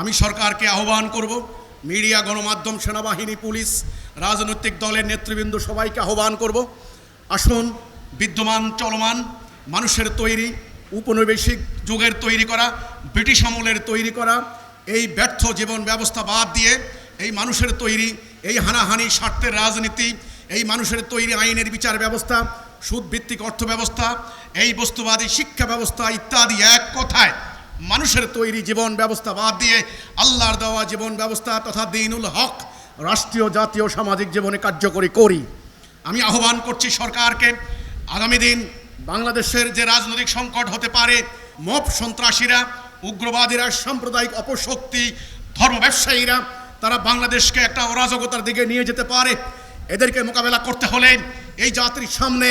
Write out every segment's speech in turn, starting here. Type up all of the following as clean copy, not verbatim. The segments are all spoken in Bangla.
আমি সরকারকে আহ্বান করব, মিডিয়া, গণমাধ্যম, সেনাবাহিনী, পুলিশ, রাজনৈতিক দলের নেতৃবৃন্দ সবাইকে আহ্বান করব, আসুন বিদ্যমান চলমান মানুষের তৈরি, উপনিবেশিক যুগের তৈরি করা, ব্রিটিশ আমলের তৈরি করা এই ব্যর্থ জীবন ব্যবস্থা বাদ দিয়ে এই মানুষের তৈরি এই হানাহানি স্বার্থের রাজনীতি, এই মানুষের তৈরি আইনের বিচার ব্যবস্থা, সুদভিত্তিক অর্থ ব্যবস্থা, এই বস্তুবাদী শিক্ষা ব্যবস্থা ইত্যাদি, এক কথায় মানুষের তৈরি জীবন ব্যবস্থা বাদ দিয়ে আল্লাহর দেওয়া জীবন ব্যবস্থা তথা দ্বীনুল হক রাষ্ট্রীয়, জাতীয়, সামাজিক জীবনে কার্যকরী করি। আমি আহ্বান করছি সরকারকে, আগামী দিন বাংলাদেশের যে রাজনৈতিক সংকট হতে পারে, মব সন্ত্রাসীরা, উগ্রবাদীরা, সাম্প্রদায়িক অপশক্তি, ধর্ম ব্যবসায়ীরা, তারা বাংলাদেশকে একটা অরাজকতার দিকে নিয়ে যেতে পারে। এদেরকে মোকাবেলা করতে হলে এই জাতির সামনে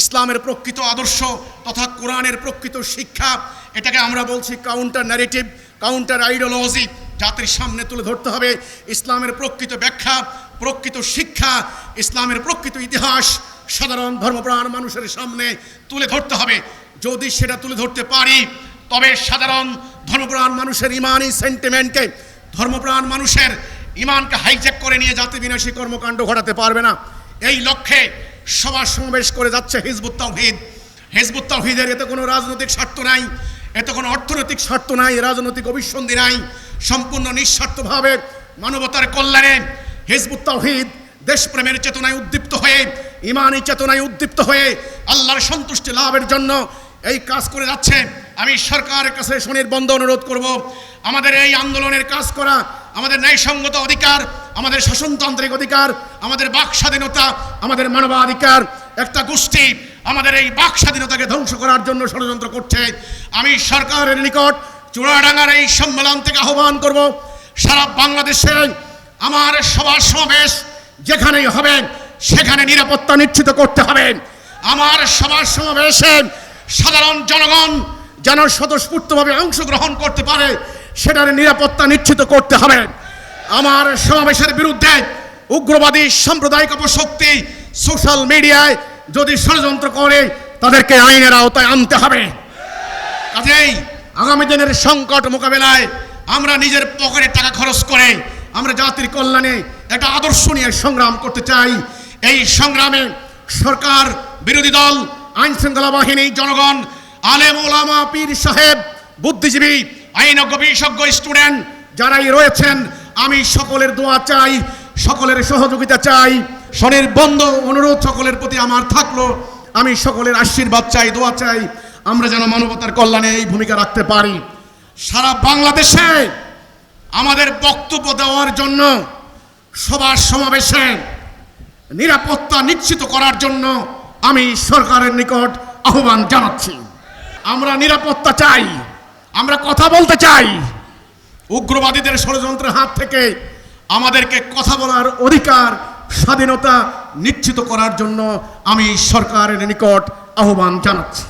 ইসলামের প্রকৃত আদর্শ তথা কোরআনের প্রকৃত শিক্ষা, এটাকে আমরা বলছি কাউন্টার ন্যারেটিভ, কাউন্টার আইডিওলজি, জাতির সামনে তুলে ধরতে হবে। ইসলামের প্রকৃত ব্যাখ্যা, প্রকৃত শিক্ষা, ইসলামের প্রকৃত ইতিহাস সাধারণ ধর্মপ্রাণ মানুষের সামনে তুলে ধরতে হবে। যদি সেটা তুলে ধরতে পারি, তবে সাধারণ ধর্মপ্রাণ মানুষের ইমানি সেন্টিমেন্টকে, ধর্মপ্রাণ মানুষের ইমানকে হাইজ্যাক করে নিয়ে জাতি বিনাশী কর্মকাণ্ড ঘটাতে পারবে না। এই লক্ষ্যে সভা সমাবেশ করে যাচ্ছে হিজবুত তাওহীদ। হিজবুত তাওহীদের এতে কোনো রাজনৈতিক স্বার্থ নাই, এতে কোনো অর্থনৈতিক স্বার্থ নাই, রাজনৈতিক অভিসন্ধি নাই, সম্পূর্ণ নিঃস্বার্থভাবে মানবতার কল্যাণে হিজবুত তাওহীদ দেশপ্রেমের চেতনায় উদ্দীপ্ত হয়ে, ইমানি চেতনায় উদ্দীপ্ত হয়ে আল্লাহর সন্তুষ্টি লাভের জন্য এই কাজ করে যাচ্ছে। আমি সরকারের কাছে সুনির্বন্ধ অনুরোধ করব, আমাদের এই আন্দোলনের কাজ করা আমাদের ন্যায়সঙ্গত অধিকার, আমাদের শাসনতান্ত্রিক অধিকার, আমাদের বাক স্বাধীনতা, আমাদের মানবাধিকার। একটা গোষ্ঠী আমাদের এই বাক স্বাধীনতাকে ধ্বংস করার জন্য ষড়যন্ত্র করছে। আমি সরকারের নিকট চুড়াডাঙ্গার এই সম্মেলন থেকে আহ্বান করব, সারা বাংলাদেশে আমার সভা সমাবেশ যেখানেই হবে সেখানে নিরাপত্তা নিশ্চিত করতে হবে। আমার সভা সমাবেশে সাধারণ জনগণ যেন স্বতঃস্ফূর্তভাবে অংশগ্রহণ করতে পারে, সেটার নিরাপত্তা নিশ্চিত করতে হবে। আমার সমাবেশের বিরুদ্ধে উগ্রবাদী সাম্প্রদায়িক অপশক্তি সোশ্যাল মিডিয়ায় যদি ষড়যন্ত্র করে, তাদেরকে আইনের আওতায় আনতে হবে। কাজেই আগামী দিনের সংকট মোকাবেলায় আমরা নিজের পকেটে টাকা খরচ করে আমরা জাতির কল্যাণে একটা আদর্শ নিয়ে সংগ্রাম করতে চাই। এই সংগ্রামে সরকার, বিরোধী দল, আইন শৃঙ্খলা বাহিনী, জনগণ, আলেম ওলামা, পীর সাহেব, বুদ্ধিজীবী, আইনজ্ঞ, বিশেষজ্ঞ, স্টুডেন্ট যারাই রয়েছেন, আমি সকলের দোয়া চাই, সকলের সহযোগিতা চাই। স্বনির্বন্ধ অনুরোধ সকলের প্রতি আমার থাকলো, আমি সকলের আশীর্বাদ চাই, দোয়া চাই, আমরা যেন মানবতার কল্যাণে এই ভূমিকা রাখতে পারি। সারা বাংলাদেশে আমাদের বক্তব্য দেওয়ার জন্য সভা সমাবেশে নিরাপত্তা নিশ্চিত করার জন্য আমি সরকারের নিকট আহ্বান জানাচ্ছি। আমরা নিরাপত্তা চাই, আমরা কথা বলতে চাই। উগ্রবাদীদের ষড়যন্ত্রের হাত থেকে আমাদেরকে কথা বলার অধিকার, স্বাধীনতা নিশ্চিত করার জন্য আমি সরকারের নিকট আহ্বান জানাচ্ছি।